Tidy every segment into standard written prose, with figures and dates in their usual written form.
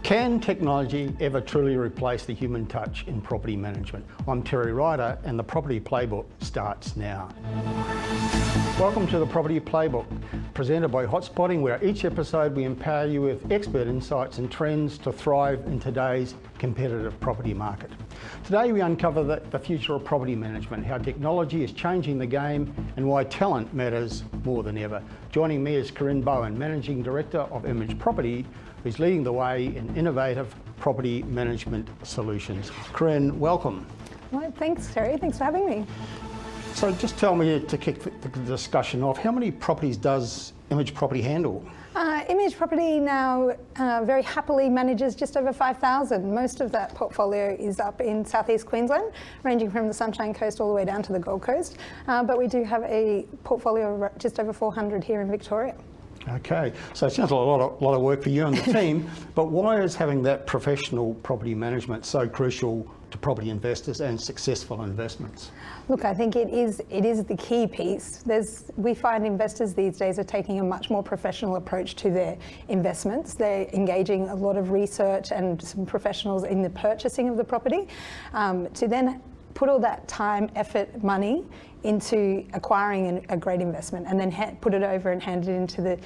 Can technology ever truly replace the human touch in property management? I'm Terry Ryder and the Property Playbook starts now. Welcome to the Property Playbook, presented by Hotspotting, where each episode we empower you with expert insights and trends to thrive in today's competitive property market. Today we uncover the future of property management, how technology is changing the game and why talent matters more than ever. Joining me is Corinne Bohan, Managing Director of Image Property, who's leading the way in innovative property management solutions. Corinne, welcome. Well, thanks, Terry. Thanks for having me. So just tell me, to kick the discussion off, how many properties does Image Property handle? Image Property now very happily manages just over 5,000. Most of that portfolio is up in southeast Queensland, ranging from the Sunshine Coast all the way down to the Gold Coast. But we do have a portfolio of just over 400 here in Victoria. Okay, so it sounds like a lot of work for you and the team, but why is having that professional property management so crucial to property investors and successful investments? Look, I think it is the key piece. We find investors these days are taking a much more professional approach to their investments. They're engaging a lot of research and some professionals in the purchasing of the property to then put all that time, effort, money into acquiring a great investment, and then put it over and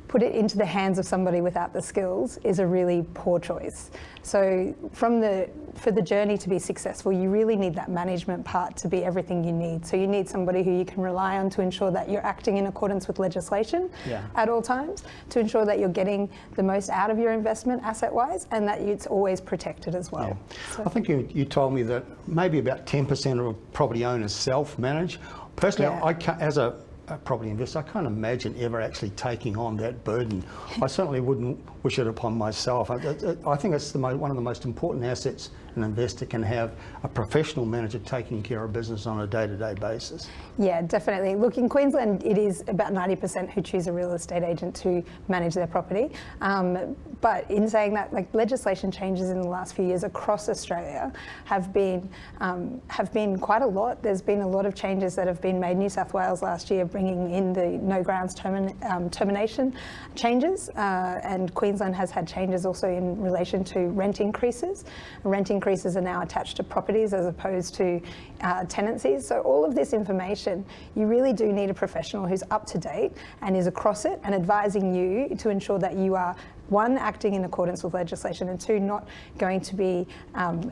put it into the hands of somebody without the skills is a really poor choice. So for the journey to be successful, you really need that management part to be everything you need. So you need somebody who you can rely on to ensure that you're acting in accordance with legislation at all times, to ensure that you're getting the most out of your investment asset-wise, and that it's always protected as well. Yeah. So I think you told me that maybe about 10% of property owners self-manage. Personally, as a property investor, I can't imagine ever actually taking on that burden. I certainly wouldn't wish it upon myself. I think it's one of the most important assets an investor can have, a professional manager taking care of business on a day-to-day basis. Yeah, definitely. Look, in Queensland, it is about 90% who choose a real estate agent to manage their property. But in saying that, like, legislation changes in the last few years across Australia have been quite a lot. There's been a lot of changes that have been made. New South Wales last year bringing in the no grounds termination changes, and Queensland has had changes also in relation to rent increases. Rent increases are now attached to properties as opposed to tenancies. So all of this information, you really do need a professional who's up to date and is across it and advising you to ensure that you are, one, acting in accordance with legislation, and two, not going to be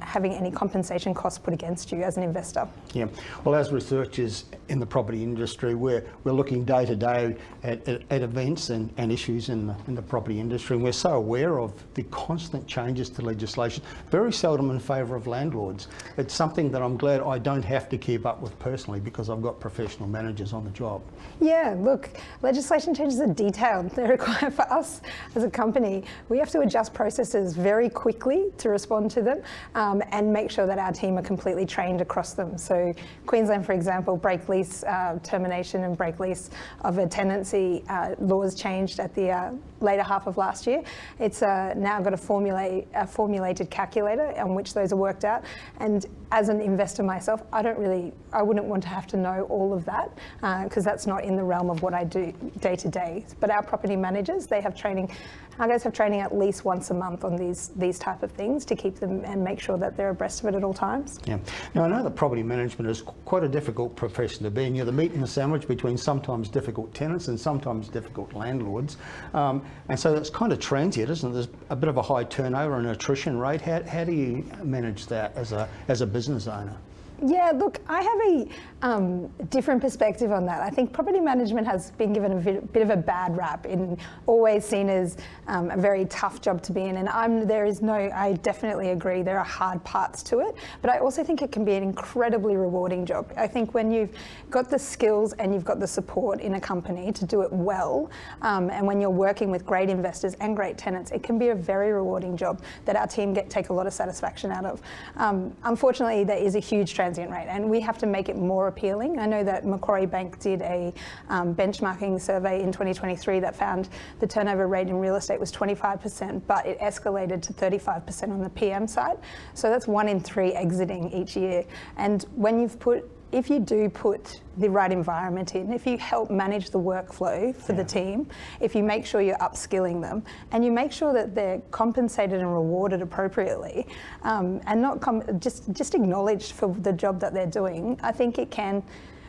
having any compensation costs put against you as an investor. Yeah, well, as researchers in the property industry, we're looking day to day at events and issues in the property industry, and we're so aware of the constant changes to legislation, very seldom in favour of landlords. It's something that I'm glad I don't have to keep up with personally, because I've got professional managers on the job. Yeah, look, legislation changes are detailed. They require, for us as a company, we have to adjust processes very quickly to respond to them, and make sure that our team are completely trained across them. So Queensland, for example, break lease termination and break lease of a tenancy laws changed at the later half of last year. It's now got a formulated calculator on which those are worked out. And as an investor myself, I wouldn't want to have to know all of that, because that's not in the realm of what I do day to day. But our property managers, they have training. Our guys have training at least once a month on these type of things to keep them and make sure that they're abreast of it at all times. Yeah. Now, I know that property management is quite a difficult profession to be in. You're the meat and the sandwich between sometimes difficult tenants and sometimes difficult landlords. And so it's kind of transient, isn't it? There's a bit of a high turnover and attrition rate. How do you manage that as a business owner? Yeah, look, I have a different perspective on that. I think property management has been given a bit of a bad rap, and always seen as a very tough job to be in. And I definitely agree, there are hard parts to it, but I also think it can be an incredibly rewarding job. I think when you've got the skills and you've got the support in a company to do it well, and when you're working with great investors and great tenants, it can be a very rewarding job that our team take a lot of satisfaction out of. Unfortunately, there is a huge transient rate, and we have to make it more appealing. I know that Macquarie Bank did a benchmarking survey in 2023 that found the turnover rate in real estate was 25%, but it escalated to 35% on the PM side. So that's 1 in 3 exiting each year. And when you've put if you do put the right environment in, if you help manage the workflow for the team, if you make sure you're upskilling them and you make sure that they're compensated and rewarded appropriately, and not just acknowledged for the job that they're doing, I think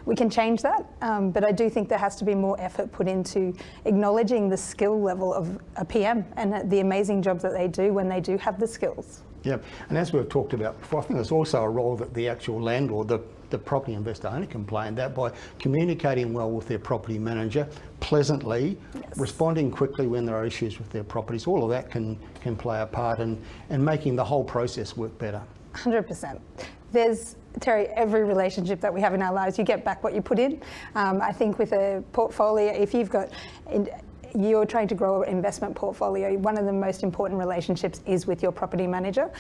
we can change that, but I do think there has to be more effort put into acknowledging the skill level of a PM and the amazing job that they do when they do have the skills. Yeah, and as we've talked about before, I think there's also a role that the actual landlord, the property investor owner can play in that by communicating well with their property manager, pleasantly, responding quickly when there are issues with their properties. All of that can play a part in making the whole process work better. 100%. There's, Terry, every relationship that we have in our lives, you get back what you put in. I think with a portfolio, if you're trying to grow an investment portfolio, one of the most important relationships is with your property manager.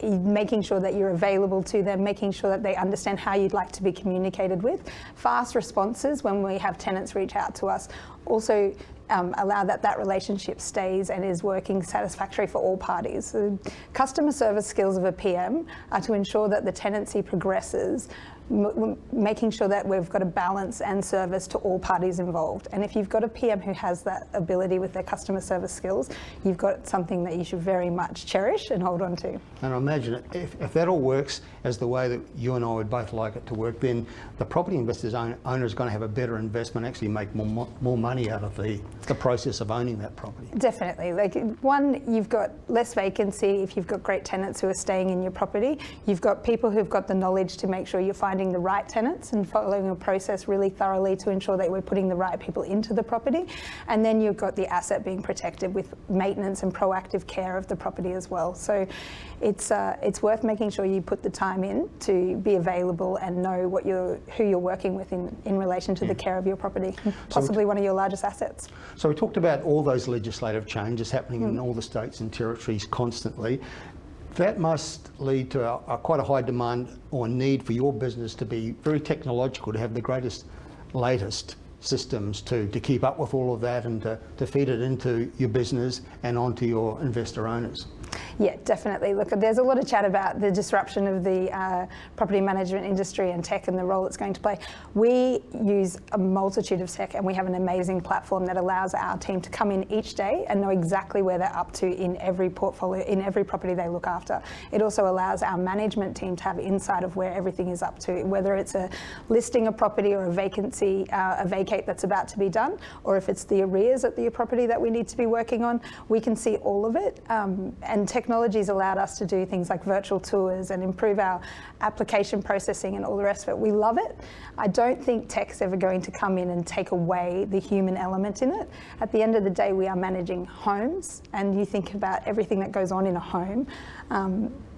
Making sure that you're available to them, making sure that they understand how you'd like to be communicated with. Fast responses when we have tenants reach out to us. Also allow that relationship stays and is working satisfactory for all parties. The customer service skills of a PM are to ensure that the tenancy progresses, making sure that we've got a balance and service to all parties involved. And if you've got a PM who has that ability with their customer service skills, you've got something that you should very much cherish and hold on to. And I imagine if that all works as the way that you and I would both like it to work, then the property investor's owner is going to have a better investment, actually make more money out of the process of owning that property. Definitely. Like, one, you've got less vacancy if you've got great tenants who are staying in your property. You've got people who've got the knowledge to make sure you're finding the right tenants and following a process really thoroughly to ensure that we're putting the right people into the property. And then you've got the asset being protected with maintenance and proactive care of the property as well. So it's worth making sure you put the time in to be available and know who you're working with in relation to the care of your property, possibly one of your largest assets. So we talked about all those legislative changes happening in all the states and territories constantly. That must lead to quite a high demand or need for your business to be very technological, to have the latest systems to keep up with all of that and to feed it into your business and onto your investor owners. Yeah, definitely. Look, there's a lot of chat about the disruption of the property management industry and tech and the role it's going to play. We use a multitude of tech and we have an amazing platform that allows our team to come in each day and know exactly where they're up to in every portfolio, in every property they look after. It also allows our management team to have insight of where everything is up to, whether it's a listing a property or a vacancy, a vacate that's about to be done, or if it's the arrears at the property that we need to be working on. We can see all of it, and technology's allowed us to do things like virtual tours and improve our application processing and all the rest of it. We love it. I don't think tech's ever going to come in and take away the human element in it. At the end of the day, we are managing homes, and you think about everything that goes on in a home.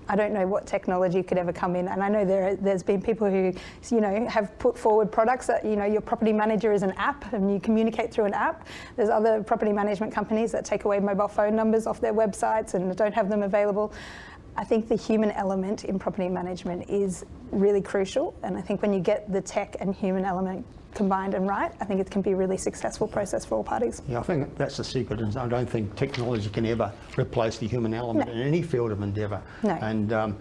I don't know what technology could ever come in, and I know there's been people who, have put forward products that, your property manager is an app and you communicate through an app. There's other property management companies that take away mobile phone numbers off their websites and don't have them available. I think the human element in property management is really crucial, and I think when you get the tech and human element combined and right, I think it can be a really successful process for all parties. Yeah, I think that's the secret. I don't think technology can ever replace the human element in any field of endeavour. No. And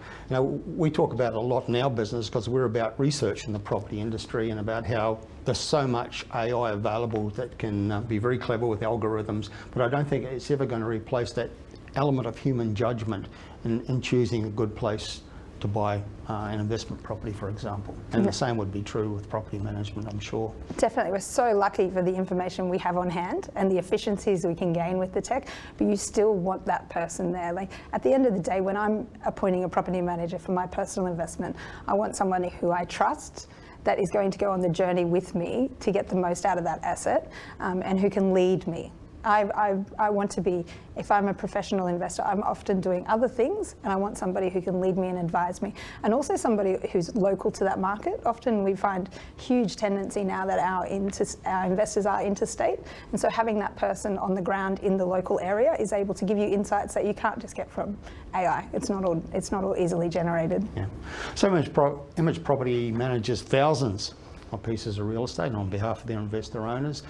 we talk about it a lot in our business because we're about research in the property industry and about how there's so much AI available that can be very clever with algorithms, but I don't think it's ever going to replace that element of human judgment in choosing a good place to buy an investment property, for example. And the same would be true with property management, I'm sure. Definitely. We're so lucky for the information we have on hand and the efficiencies we can gain with the tech, but you still want that person there. Like, at the end of the day, when I'm appointing a property manager for my personal investment, I want somebody who I trust, that is going to go on the journey with me to get the most out of that asset, and who can lead me. I want to be, if I'm a professional investor, I'm often doing other things, and I want somebody who can lead me and advise me, and also somebody who's local to that market. Often we find huge tendency now that our investors are interstate, and so having that person on the ground in the local area is able to give you insights that you can't just get from AI. It's not all easily generated. Yeah. So Image Property manages thousands of pieces of real estate on behalf of their investor owners.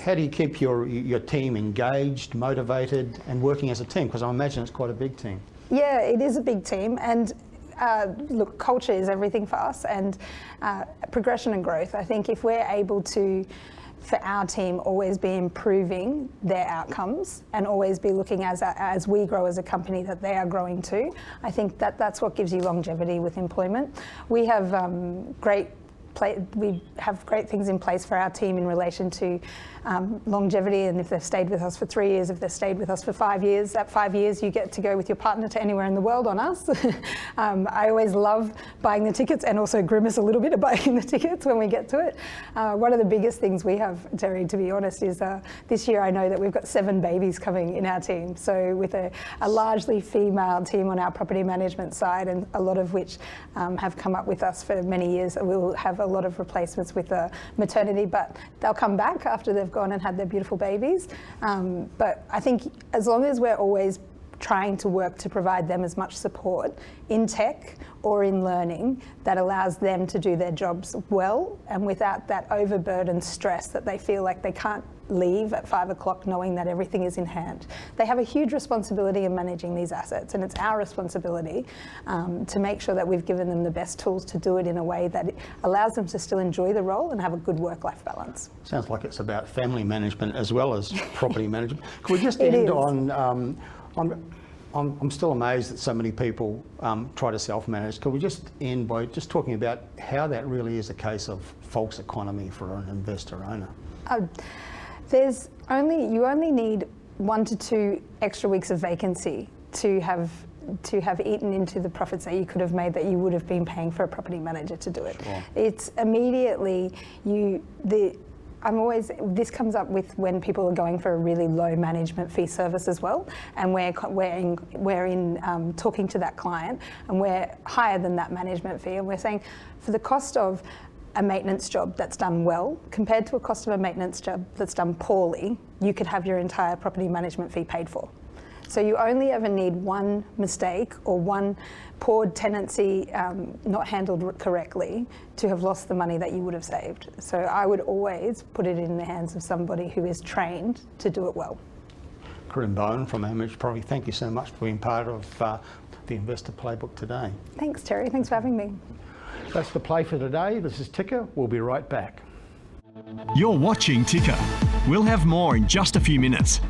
How do you keep your team engaged, motivated, and working as a team? Because I imagine it's quite a big team. Yeah, it is a big team, and look, culture is everything for us, and progression and growth. I think if we're able to, for our team, always be improving their outcomes and always be looking as we grow as a company that they are growing too, I think that's what gives you longevity with employment. We have great things in place for our team in relation to longevity, and if they've stayed with us for 3 years, if they've stayed with us for 5 years, at 5 years you get to go with your partner to anywhere in the world on us. I always love buying the tickets and also grimace a little bit at buying the tickets when we get to it. One of the biggest things we have, Terry, to be honest, is this year I know that we've got 7 babies coming in our team. So with a largely female team on our property management side, and a lot of which have come up with us for many years, we'll have a lot of replacements with maternity, but they'll come back after they've gone and had their beautiful babies. But I think as long as we're always trying to work to provide them as much support in tech or in learning that allows them to do their jobs well and without that overburdened stress that they feel like they can't leave at 5 o'clock knowing that everything is in hand. They have a huge responsibility in managing these assets, and it's our responsibility to make sure that we've given them the best tools to do it in a way that allows them to still enjoy the role and have a good work-life balance. Sounds like it's about family management as well as property management. Could we just end on, I'm still amazed that so many people try to self-manage. Could we just end by just talking about how that really is a case of false economy for an investor owner? You only need 1 to 2 extra weeks of vacancy to have eaten into the profits that you could have made that you would have been paying for a property manager to do it. Sure. It's immediately this comes up with when people are going for a really low management fee service as well, and we're talking to that client, and we're higher than that management fee, and we're saying for the cost of a maintenance job that's done well compared to a cost of a maintenance job that's done poorly, you could have your entire property management fee paid for. So you only ever need one mistake or one poor tenancy not handled correctly to have lost the money that you would have saved. So I would always put it in the hands of somebody who is trained to do it well. Corinne Bohan from Image Property, thank you so much for being part of the Investor Playbook today. Thanks, Terry. Thanks for having me. That's the play for today. This is Ticker. We'll be right back. You're watching Ticker. We'll have more in just a few minutes.